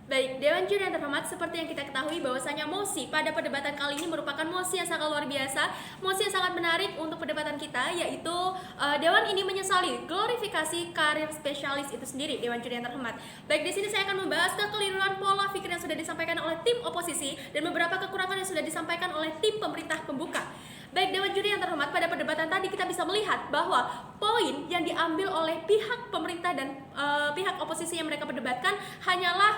Baik, Dewan Juri yang terhormat, seperti yang kita ketahui bahwasanya mosi pada perdebatan kali ini merupakan mosi yang sangat luar biasa, mosi yang sangat menarik untuk perdebatan kita, yaitu Dewan ini menyesali glorifikasi karir spesialis itu sendiri, Dewan Juri yang terhormat. Baik, di sini saya akan membahas kekeliruan pola pikir yang sudah disampaikan oleh tim oposisi dan beberapa kekurangan yang sudah disampaikan oleh tim pemerintah pembuka. Baik, Dewan Juri yang terhormat, pada perdebatan tadi kita bisa melihat bahwa poin yang diambil oleh pihak pemerintah dan pihak oposisi yang mereka perdebatkan hanyalah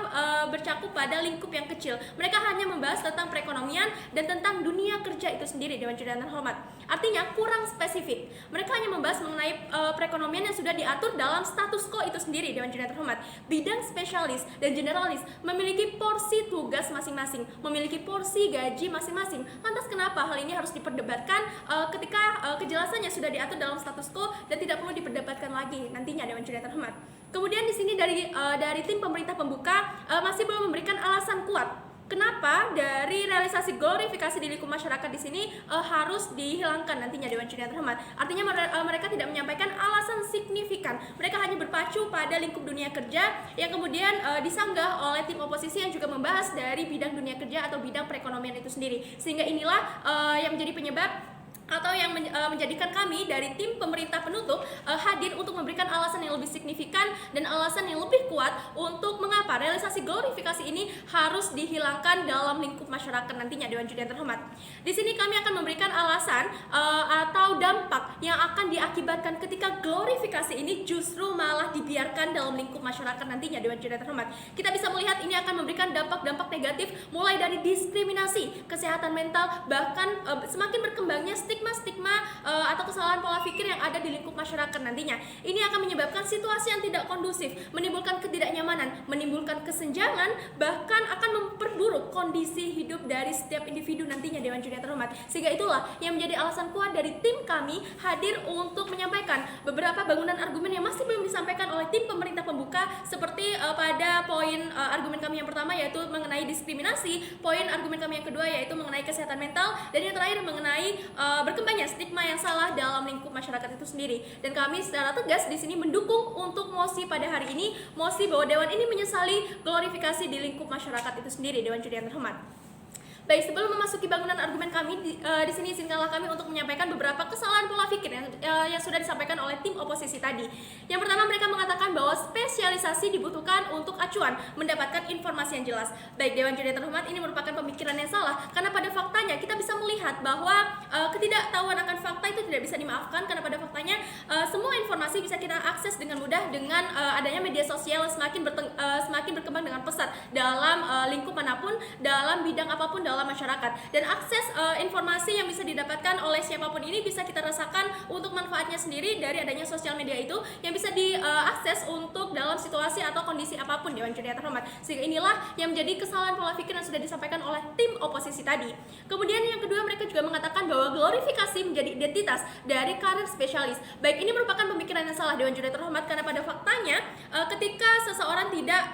bercakup pada lingkup yang kecil. Mereka hanya membahas tentang perekonomian dan tentang dunia kerja itu sendiri, Dewan Juri yang terhormat. Artinya kurang spesifik. Mereka hanya membahas mengenai perekonomian yang sudah diatur dalam status quo itu sendiri, Dewan Juri yang terhormat. Bidang spesialis dan generalis memiliki porsi tugas masing-masing, memiliki porsi gaji masing-masing. Lantas kenapa hal ini harus diperdebatkan ketika kejelasannya sudah diatur dalam status quo dan tidak perlu diperdebatkan lagi nantinya, Dewan Juri yang terhormat. Kemudian di sini dari tim pemerintah pembuka masih belum memberikan alasan kuat kenapa dari realisasi glorifikasi di lingkup masyarakat di sini harus dihilangkan nantinya, Dewan Juri yang terhormat. Artinya mereka tidak menyampaikan alasan signifikan. Mereka hanya berpacu pada lingkup dunia kerja yang kemudian disanggah oleh tim oposisi yang juga membahas dari bidang dunia kerja atau bidang perekonomian itu sendiri. Sehingga inilah yang menjadi penyebab atau yang menjadikan kami dari tim pemerintah penutup hadir untuk memberikan alasan yang lebih signifikan dan alasan yang lebih kuat untuk mengapa realisasi glorifikasi ini harus dihilangkan dalam lingkup masyarakat nantinya, Dewan Juri yang terhormat. Di sini kami akan memberikan alasan atau dampak yang akan diakibatkan ketika glorifikasi ini justru malah dibiarkan dalam lingkup masyarakat nantinya, Dewan Juri yang terhormat. Kita bisa melihat ini akan memberikan dampak-dampak negatif mulai dari diskriminasi, kesehatan mental, bahkan semakin berkembangnya stigma atau kesalahan pola pikir yang ada di lingkup masyarakat nantinya. Ini akan menyebabkan situasi yang tidak kondusif, menimbulkan ketidaknyamanan, menimbulkan kesenjangan, bahkan akan memperburuk kondisi hidup dari setiap individu nantinya, Dewan Juri yang terhormat. Sehingga itulah yang menjadi alasan kuat dari tim kami hadir untuk menyampaikan beberapa bangunan argumen yang masih belum disampaikan oleh tim pemerintah pembuka, seperti pada poin argumen kami yang pertama yaitu mengenai diskriminasi, poin argumen kami yang kedua yaitu mengenai kesehatan mental, dan yang terakhir mengenai berkembangnya stigma yang salah dalam lingkup masyarakat itu sendiri. Dan kami secara tegas di sini mendukung untuk mosi pada hari ini, mosi bahwa Dewan ini menyesali glorifikasi di lingkup masyarakat itu sendiri, Dewan Juri yang terhormat. Baik, sebelum memasuki bangunan argumen kami, di sini izinkanlah kami untuk menyampaikan beberapa kesalahan pola pikir yang sudah disampaikan oleh tim oposisi tadi. Yang pertama, mereka mengatakan bahwa spesialisasi dibutuhkan untuk acuan mendapatkan informasi yang jelas. Baik, Dewan Juri yang terhormat, ini merupakan pemikiran yang salah karena pada faktanya kita bisa melihat bahwa ketidaktahuan akan fakta itu tidak bisa dimaafkan, karena pada faktanya semua informasi bisa kita akses dengan mudah dengan adanya media sosial semakin berkembang dengan pesat dalam lingkup manapun, dalam bidang apapun dalam masyarakat, dan akses informasi yang bisa didapatkan oleh siapapun ini bisa kita rasakan untuk manfaatnya sendiri dari adanya sosial media itu yang bisa diakses untuk dalam situasi atau kondisi apapun, Dewan Juri yang terhormat. Sehingga inilah yang menjadi kesalahan pola pikir yang sudah disampaikan oleh tim oposisi tadi. Kemudian yang kedua, mereka juga mengatakan bahwa glorifikasi menjadi identitas dari karir spesialis. Baik, ini merupakan pemikiran yang salah, Dewan Juri yang terhormat, karena pada faktanya ketika seseorang tidak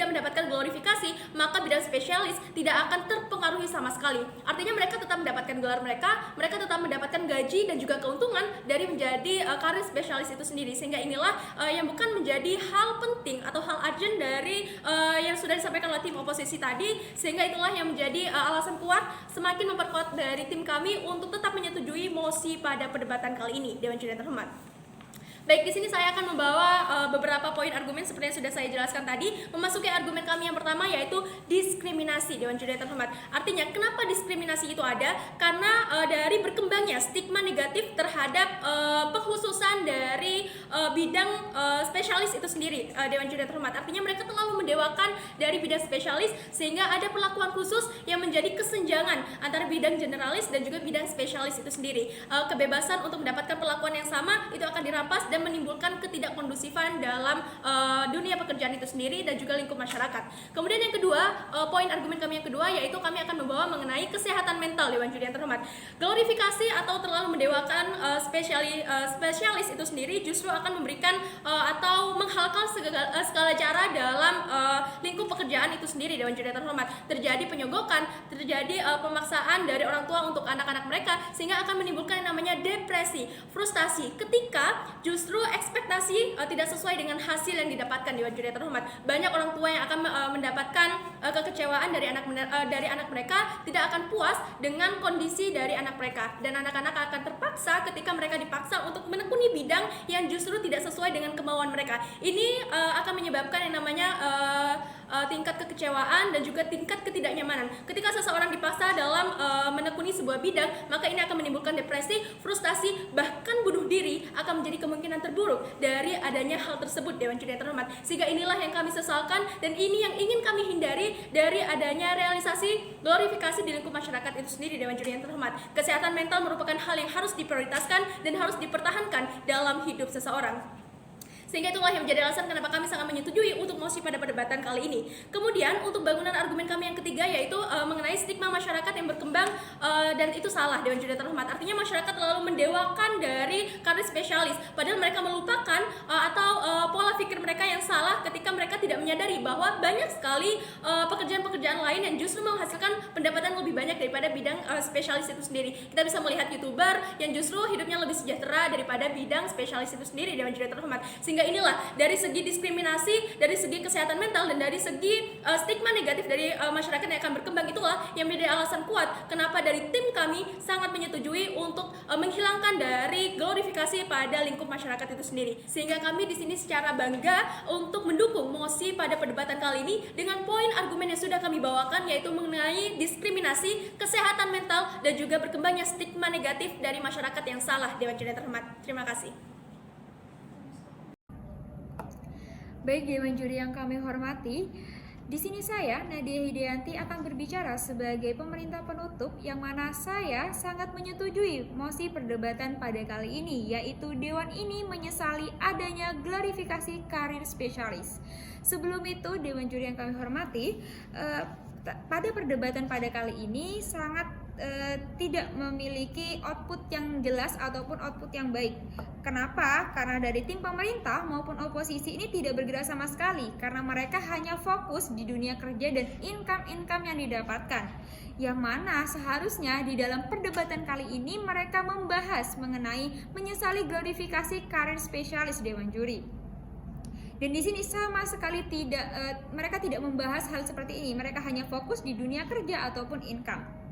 mendapatkan glorifikasi, maka bidang spesialis tidak akan terpengaruhi sama sekali. Artinya mereka tetap mendapatkan gelar mereka tetap mendapatkan gaji dan juga keuntungan dari menjadi karir spesialis itu sendiri. Sehingga inilah yang bukan menjadi hal penting atau hal urgent dari yang sudah disampaikan oleh tim oposisi tadi. Sehingga itulah yang menjadi alasan kuat semakin memperkuat dari tim kami untuk tetap menyetujui mosi pada perdebatan kali ini, Dewan Juri yang terhormat. Baik, di sini saya akan membawa beberapa poin argumen seperti yang sudah saya jelaskan tadi. Memasuki argumen kami yang pertama yaitu diskriminasi, Dewan Juri yang terhormat. Artinya kenapa diskriminasi itu ada? Karena dari berkembangnya stigma negatif terhadap pengkhususan dari bidang spesialis itu sendiri, Dewan Juri yang terhormat. Artinya mereka terlalu mendewakan dari bidang spesialis sehingga ada perlakuan khusus yang menjadi kesenjangan antara bidang generalis dan juga bidang spesialis itu sendiri. Kebebasan untuk mendapatkan perlakuan yang sama itu akan dirampas dan menimbulkan ketidakkondusifan dalam dunia pekerjaan itu sendiri dan juga lingkup masyarakat. Kemudian yang kedua, poin argumen kami yang kedua yaitu kami akan membawa mengenai kesehatan mental, Dewan Juri yang terhormat. Glorifikasi atau terlalu mendewakan spesialis itu sendiri justru akan memberikan atau menghalalkan segala cara dalam lingkup pekerjaan itu sendiri, Dewan Juri yang terhormat. Terjadi penyogokan, terjadi pemaksaan dari orang tua untuk anak-anak mereka, sehingga akan menimbulkan yang namanya depresi, frustasi ketika justru ekspektasi tidak sesuai dengan hasil yang didapatkan, Dewan Juri yang terhormat. Banyak orang tua yang akan mendapatkan kekecewaan dari anak mereka, tidak akan puas dengan kondisi dari anak mereka, dan anak-anak akan terpaksa ketika mereka dipaksa untuk menekuni bidang yang justru tidak sesuai dengan kemauan mereka. Ini akan menyebabkan yang namanya tingkat kekecewaan dan juga tingkat ketidaknyamanan. Ketika seseorang dipaksa dalam menekuni sebuah bidang, maka ini akan menimbulkan depresi, frustasi, bahkan bunuh diri akan menjadi kemungkinan terburuk dari adanya hal tersebut, Dewan Juri yang terhormat. Sehingga inilah yang kami sesalkan, dan ini yang ingin kami hindari dari adanya realisasi glorifikasi di lingkup masyarakat itu sendiri, Dewan Juri yang terhormat. Kesehatan mental merupakan hal yang harus diprioritaskan dan harus dipertahankan dalam hidup seseorang. Sehingga itulah yang menjadi alasan kenapa kami sangat menyetujui untuk mosi pada perdebatan kali ini. Kemudian untuk bangunan argumen kami yang ketiga, yaitu mengenai stigma masyarakat yang berkembang, dan itu salah, Dewan Juri terhormat. Artinya masyarakat terlalu mendewakan dari karir spesialis, padahal mereka melupakan atau pola pikir mereka yang salah ketika mereka tidak menyadari bahwa banyak sekali pekerjaan-pekerjaan lain yang justru menghasilkan pendapatan lebih banyak daripada bidang spesialis itu sendiri. Kita bisa melihat YouTuber yang justru hidupnya lebih sejahtera daripada bidang spesialis itu sendiri, Dewan Juri terhormat. Sehingga inilah dari segi diskriminasi, dari segi kesehatan mental, dan dari segi stigma negatif dari masyarakat yang akan berkembang, itulah yang menjadi alasan kuat kenapa dari tim kami sangat menyetujui untuk menghilangkan dari glorifikasi pada lingkup masyarakat itu sendiri. Sehingga kami di sini secara bangga untuk mendukung mosi pada perdebatan kali ini dengan poin argumen yang sudah kami bawakan, yaitu mengenai diskriminasi, kesehatan mental, dan juga berkembangnya stigma negatif dari masyarakat yang salah, Dewan Juri terhormat. Terima kasih. Baik Dewan Juri yang kami hormati, di sini saya, Nadia Hidayanti, akan berbicara sebagai pemerintah penutup, yang mana saya sangat menyetujui mosi perdebatan pada kali ini, yaitu Dewan ini menyesali adanya glorifikasi karir spesialis. Sebelum itu, Dewan Juri yang kami hormati, pada perdebatan pada kali ini sangat tidak memiliki output yang jelas ataupun output yang baik. Kenapa? Karena dari tim pemerintah maupun oposisi ini tidak bergerak sama sekali, karena mereka hanya fokus di dunia kerja dan income yang didapatkan. Yang mana seharusnya di dalam perdebatan kali ini mereka membahas mengenai menyesali glorifikasi karir spesialis, Dewan Juri. Dan di sini sama sekali mereka tidak membahas hal seperti ini. Mereka hanya fokus di dunia kerja ataupun income.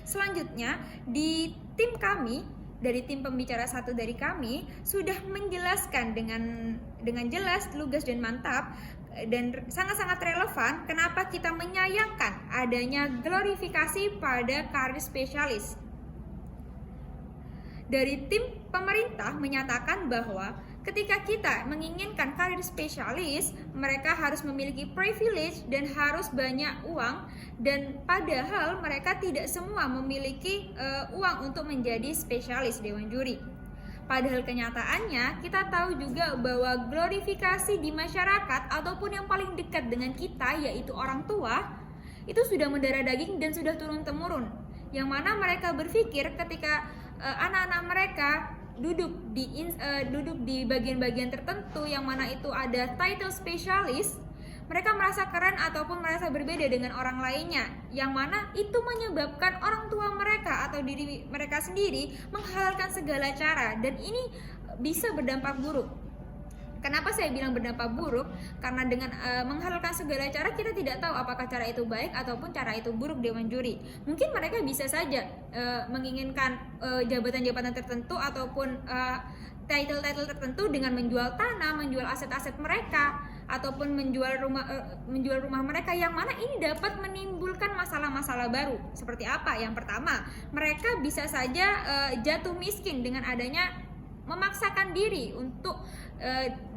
Selanjutnya, di tim kami, dari tim pembicara satu dari kami, sudah menjelaskan dengan jelas, lugas, dan mantap, dan sangat-sangat relevan kenapa kita menyayangkan adanya glorifikasi pada karir spesialis. Dari tim pemerintah menyatakan bahwa ketika kita menginginkan karir spesialis, mereka harus memiliki privilege dan harus banyak uang, dan padahal mereka tidak semua memiliki uang untuk menjadi spesialis, Dewan Juri. Padahal kenyataannya kita tahu juga bahwa glorifikasi di masyarakat ataupun yang paling dekat dengan kita, yaitu orang tua, itu sudah mendarah daging dan sudah turun-temurun. Yang mana mereka berpikir ketika anak-anak mereka duduk di bagian-bagian tertentu yang mana itu ada title spesialis, mereka merasa keren ataupun merasa berbeda dengan orang lainnya, yang mana itu menyebabkan orang tua mereka atau diri mereka sendiri menghalalkan segala cara, dan ini bisa berdampak buruk. Kenapa saya bilang berdampak buruk? Karena dengan menghalalkan segala cara, kita tidak tahu apakah cara itu baik ataupun cara itu buruk, Dewan Juri. Mungkin mereka bisa saja menginginkan jabatan-jabatan tertentu ataupun title-title tertentu dengan menjual tanah, menjual aset-aset mereka, ataupun menjual rumah mereka, yang mana ini dapat menimbulkan masalah-masalah baru. Seperti apa? Yang pertama, mereka bisa saja jatuh miskin dengan adanya memaksakan diri untuk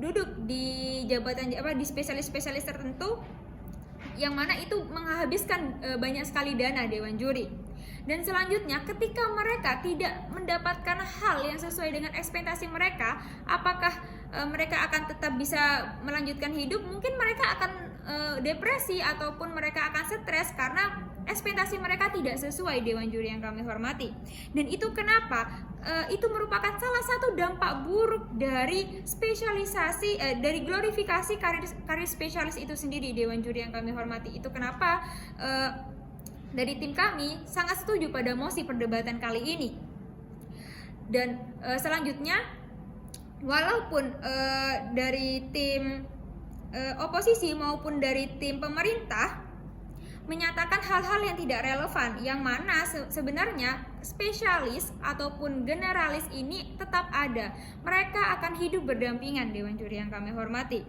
duduk di jabatan di spesialis-spesialis tertentu, yang mana itu menghabiskan banyak sekali dana, Dewan Juri. Dan selanjutnya, ketika mereka tidak mendapatkan hal yang sesuai dengan ekspektasi mereka, apakah mereka akan tetap bisa melanjutkan hidup? Mungkin mereka akan depresi ataupun mereka akan stres karena ekspektasi mereka tidak sesuai, Dewan Juri yang kami hormati. Dan itu kenapa? Itu merupakan salah satu dampak buruk dari spesialisasi, dari glorifikasi karir spesialis itu sendiri, Dewan Juri yang kami hormati. Itu kenapa dari tim kami sangat setuju pada mosi perdebatan kali ini. Dan selanjutnya, walaupun dari tim oposisi maupun dari tim pemerintah menyatakan hal-hal yang tidak relevan, yang mana sebenarnya spesialis ataupun generalis ini tetap ada. Mereka akan hidup berdampingan, Dewan Juri yang kami hormati.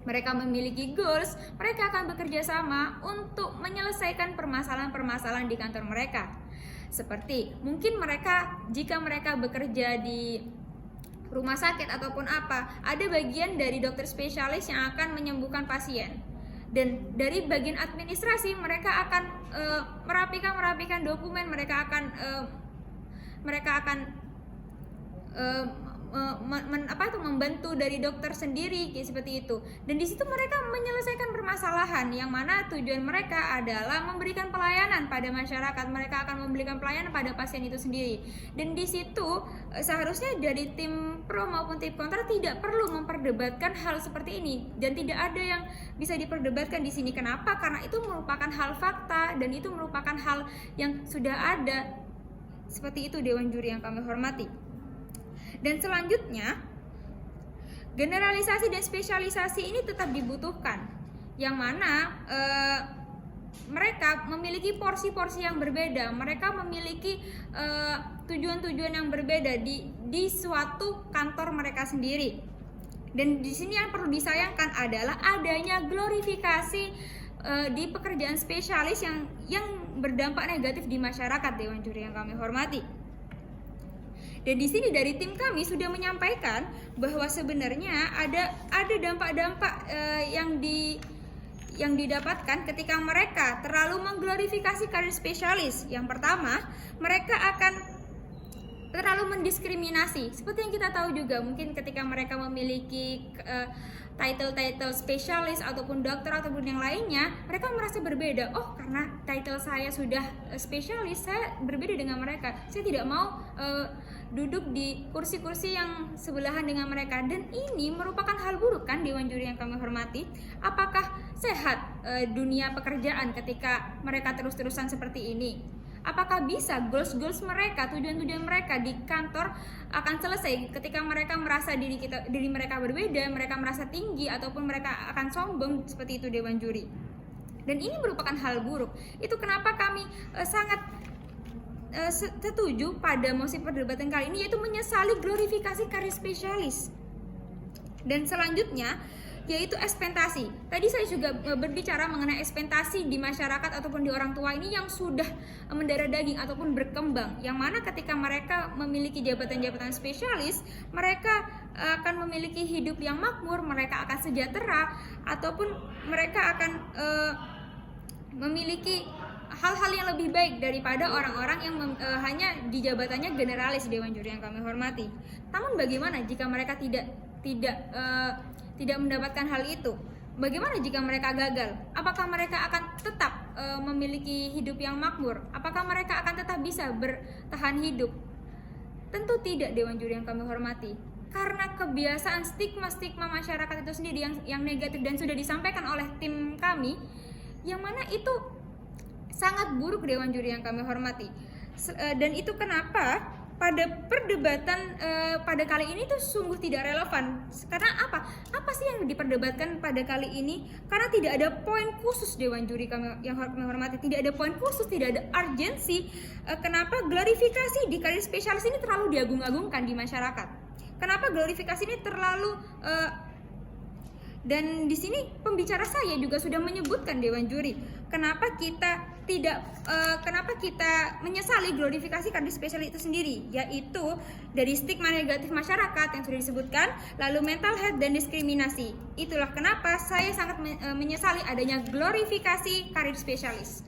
Mereka memiliki goals, mereka akan bekerja sama untuk menyelesaikan permasalahan-permasalahan di kantor mereka. Seperti mungkin jika mereka bekerja di rumah sakit ataupun apa, ada bagian dari dokter spesialis yang akan menyembuhkan pasien. Dan dari bagian administrasi mereka akan merapikan dokumen, mereka akan membantu dari dokter sendiri seperti itu. Dan di situ mereka menyelesaikan permasalahan, yang mana tujuan mereka adalah memberikan pelayanan pada masyarakat. Mereka akan memberikan pelayanan pada pasien itu sendiri. Dan di situ seharusnya dari tim pro maupun tim kontra tidak perlu memperdebatkan hal seperti ini, dan tidak ada yang bisa diperdebatkan di sini. Kenapa? Karena itu merupakan hal fakta dan itu merupakan hal yang sudah ada. Seperti itu, Dewan Juri yang kami hormati. Dan selanjutnya, generalisasi dan spesialisasi ini tetap dibutuhkan, yang mana mereka memiliki porsi-porsi yang berbeda, mereka memiliki tujuan-tujuan yang berbeda di suatu kantor mereka sendiri. Dan di sini yang perlu disayangkan adalah adanya glorifikasi di pekerjaan spesialis yang berdampak negatif di masyarakat, Dewan Juri yang kami hormati. Dan di sini dari tim kami sudah menyampaikan bahwa sebenarnya ada dampak-dampak yang didapatkan ketika mereka terlalu mengglorifikasi karir spesialis. Yang pertama, mereka akan terlalu mendiskriminasi. Seperti yang kita tahu juga, mungkin ketika mereka memiliki title spesialis ataupun dokter ataupun yang lainnya, mereka merasa berbeda. Oh, karena title saya sudah spesialis, saya berbeda dengan mereka. Saya tidak mau duduk di kursi-kursi yang sebelahan dengan mereka. Dan ini merupakan hal buruk kan, Dewan Juri yang kami hormati. Apakah sehat dunia pekerjaan ketika mereka terus-terusan seperti ini? Apakah bisa goals mereka, tujuan-tujuan mereka di kantor akan selesai ketika mereka merasa diri mereka berbeda, mereka merasa tinggi ataupun mereka akan sombong, seperti itu, Dewan Juri. Dan ini merupakan hal buruk. Itu kenapa kami sangat setuju pada mosi perdebatan kali ini, yaitu menyesali glorifikasi karir spesialis. Dan selanjutnya yaitu ekspektasi. Tadi saya juga berbicara mengenai ekspektasi di masyarakat ataupun di orang tua ini yang sudah mendarah daging ataupun berkembang, yang mana ketika mereka memiliki jabatan-jabatan spesialis, mereka akan memiliki hidup yang makmur, mereka akan sejahtera, ataupun mereka akan memiliki hal-hal yang lebih baik daripada orang-orang yang hanya di jabatannya generalis, Dewan Juri yang kami hormati. Namun bagaimana jika mereka tidak mendapatkan hal itu? Bagaimana jika mereka gagal? Apakah mereka akan tetap memiliki hidup yang makmur? Apakah mereka akan tetap bisa bertahan hidup? Tentu tidak, Dewan Juri yang kami hormati. Karena kebiasaan stigma masyarakat itu sendiri yang negatif dan sudah disampaikan oleh tim kami, yang mana itu sangat buruk, Dewan Juri yang kami hormati. Dan itu kenapa pada perdebatan pada kali ini tuh sungguh tidak relevan. Karena apa sih yang diperdebatkan pada kali ini? Karena tidak ada poin khusus, Dewan Juri yang kami hormati. Tidak ada poin khusus, tidak ada urgensi. Kenapa glorifikasi di karir spesialis ini terlalu diagung-agungkan di masyarakat? Kenapa glorifikasi ini terlalu dan di sini pembicara saya juga sudah menyebutkan, Dewan Juri, kenapa kita menyesali glorifikasi karir spesialis itu sendiri, yaitu dari stigma negatif masyarakat yang sudah disebutkan, lalu mental health dan diskriminasi. Itulah kenapa saya sangat menyesali adanya glorifikasi karir spesialis.